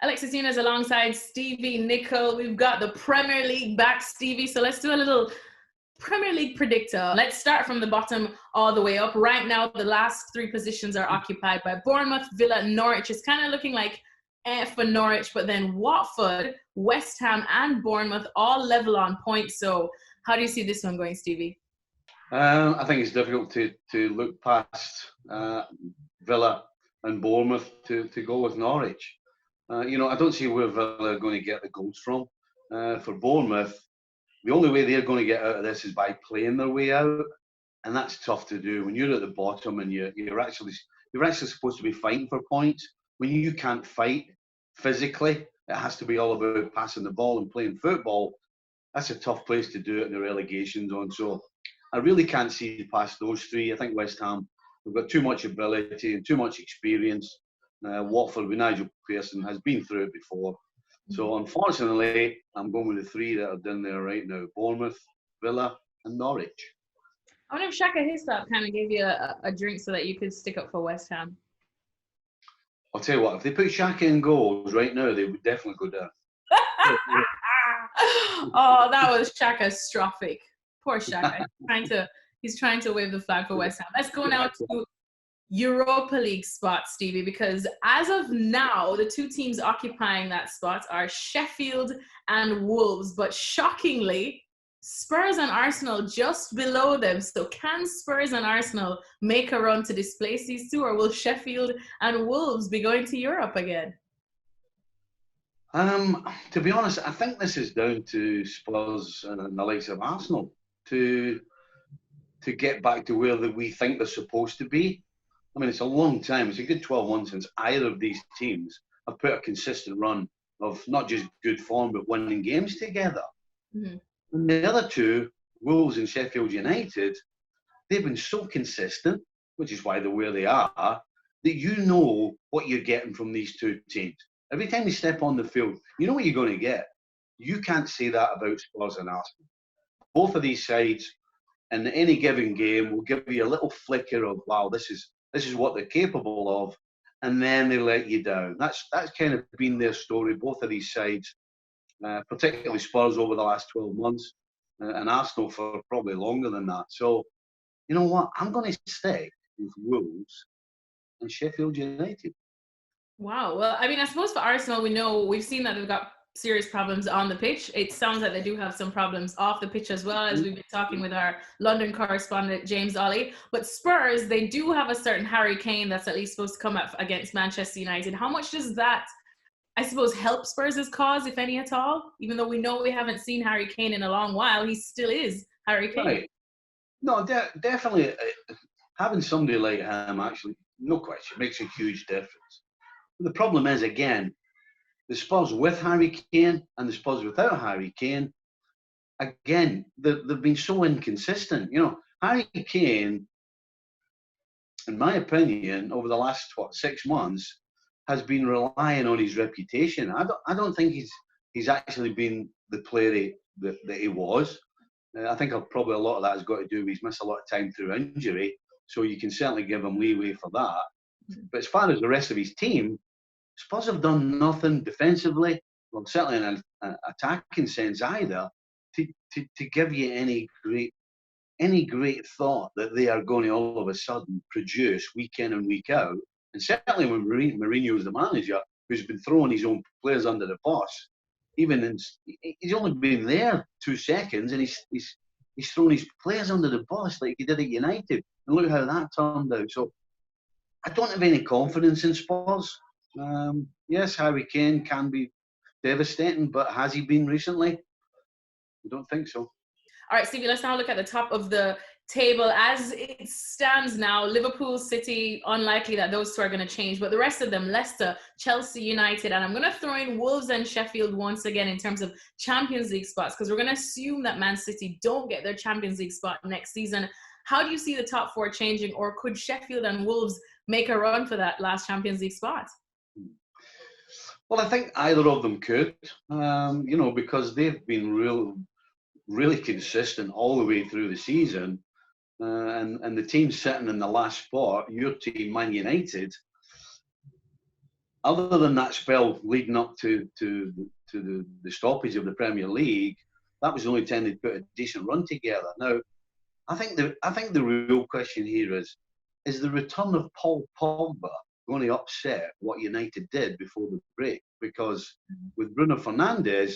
Alexis Nunes alongside Stevie Nicol. We've got the Premier League back, Stevie. So let's do a little Premier League predictor. Let's start from the bottom all the way up. Right now, the last three positions are occupied by Bournemouth, Villa, and Norwich. It's kind of looking like for Norwich, but then Watford, West Ham, and Bournemouth all level on points. So how do you see this one going, Stevie? I think it's difficult to look past Villa and Bournemouth to go with Norwich. I don't see where Villa are going to get the goals from. For Bournemouth, the only way they're going to get out of this is by playing their way out, and that's tough to do when you're at the bottom and you're actually supposed to be fighting for points. When you can't fight physically, it has to be all about passing the ball and playing football. That's a tough place to do it in the relegation zone. So I really can't see past those three. I think West Ham, we've got too much ability and too much experience. Watford with Nigel Pearson has been through it before. So unfortunately, I'm going with the three that are down there right now: Bournemouth, Villa, and Norwich. I wonder if Shaka Hislop kind of gave you a drink so that you could stick up for West Ham. I'll tell you what, if they put Shaka in goals right now, they would definitely go down. Oh, that was Shaka-strophic. Poor Shaka. He's trying to wave the flag for West Ham. Let's go now to Europa League spot, Stevie, because as of now, the two teams occupying that spot are Sheffield and Wolves, but shockingly, Spurs and Arsenal just below them. So can Spurs and Arsenal make a run to displace these two, or will Sheffield and Wolves be going to Europe again? To be honest, I think this is down to Spurs and the likes of Arsenal to get back to where we think they're supposed to be. I mean, it's a long time. It's a good 12 months since either of these teams have put a consistent run of not just good form, but winning games together. Mm-hmm. And the other two, Wolves and Sheffield United, they've been so consistent, which is why they're where they are, that you know what you're getting from these two teams. Every time you step on the field, you know what you're going to get. You can't say that about Spurs and Arsenal. Both of these sides, in any given game, will give you a little flicker of, wow, this is what they're capable of, and then they let you down. That's kind of been their story, both of these sides, particularly Spurs over the last 12 months, and Arsenal for probably longer than that. So, you know what? I'm going to stick with Wolves and Sheffield United. Wow. Well, I mean, I suppose for Arsenal, we've seen that they've got serious problems on the pitch. It sounds like they do have some problems off the pitch as well, as we've been talking with our London correspondent, James Ollie. But Spurs, they do have a certain Harry Kane that's at least supposed to come up against Manchester United. How much does that, I suppose, help Spurs' cause, if any at all? Even though we know we haven't seen Harry Kane in a long while, he still is Harry Kane. Right. No, definitely having somebody like him, actually, no question, makes a huge difference. The problem is, again, the Spurs with Harry Kane and the Spurs without Harry Kane, again, they've been so inconsistent. You know, Harry Kane, in my opinion, over the last 6 months, has been relying on his reputation. I don't think he's actually been the player that he was. I think probably a lot of that has got to do with he's missed a lot of time through injury, so you can certainly give him leeway for that. But as far as the rest of his team, Spurs have done nothing defensively, well, certainly in an attacking sense either, to give you any great thought that they are going to all of a sudden produce week in and week out. And certainly when Mourinho is the manager, who's been throwing his own players under the bus, he's only been there 2 seconds and he's thrown his players under the bus like he did at United. And look how that turned out. So I don't have any confidence in Spurs. Yes, Harry Kane can be devastating, but has he been recently? I don't think so. All right, Stevie, let's now look at the top of the table. As it stands now, Liverpool, City, unlikely that those two are going to change, but the rest of them, Leicester, Chelsea, United, and I'm going to throw in Wolves and Sheffield once again in terms of Champions League spots, because we're going to assume that Man City don't get their Champions League spot next season. How do you see the top four changing, or could Sheffield and Wolves make a run for that last Champions League spot? Well, I think either of them could, because they've been really consistent all the way through the season. And the team sitting in the last spot, your team, Man United, other than that spell leading up to the stoppage of the Premier League, that was the only time they'd put a decent run together. Now, I think the real question here is the return of Paul Pogba going to upset what United did before the break? Because with Bruno Fernandes,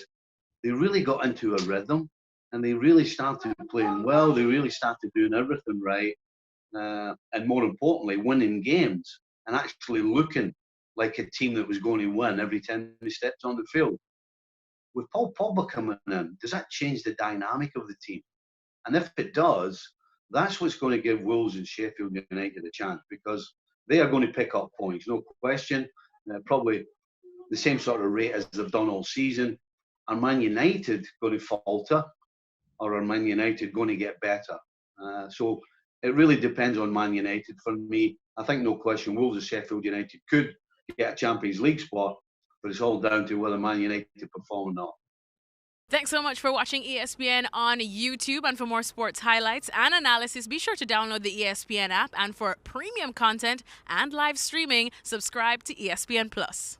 they really got into a rhythm and they really started playing well. They really started doing everything right. And more importantly, winning games and actually looking like a team that was going to win every time they stepped on the field. With Paul Pogba coming in, does that change the dynamic of the team? And if it does, that's what's going to give Wolves and Sheffield United a chance, because they are going to pick up points, no question. Probably the same sort of rate as they've done all season. Are Man United going to falter, or are Man United going to get better? So it really depends on Man United. For me, I think no question Wolves and Sheffield United could get a Champions League spot, but it's all down to whether Man United perform or not. Thanks so much for watching ESPN on YouTube, and for more sports highlights and analysis, be sure to download the ESPN app, and for premium content and live streaming, subscribe to ESPN Plus.